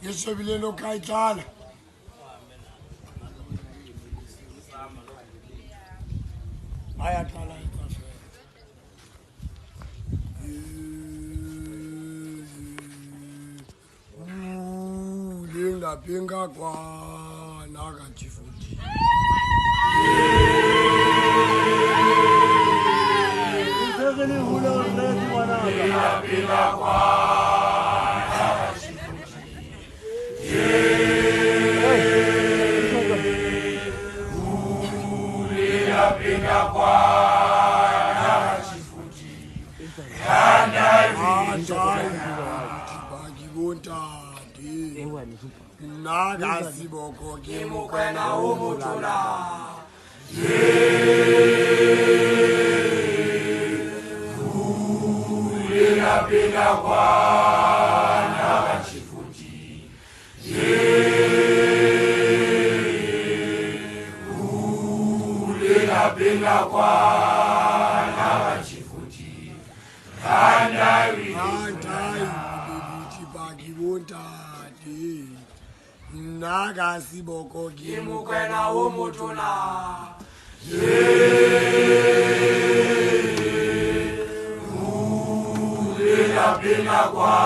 Ngisebile no kayitala. Ayaqala iqafela. Linga pinga kwa naga chifuti. Ndegeni hula ndezi wana. Linga pinga kwa naga chifuti. Linga pinga kwa naga chifuti. Naga siboko kimukwena umutula. Linga pinga kwa naga chifuti. Linga pinga kwa naga chifuti. Kandai bagi wonta. Naga siboko kimukwena umutula. Linga pinga kwa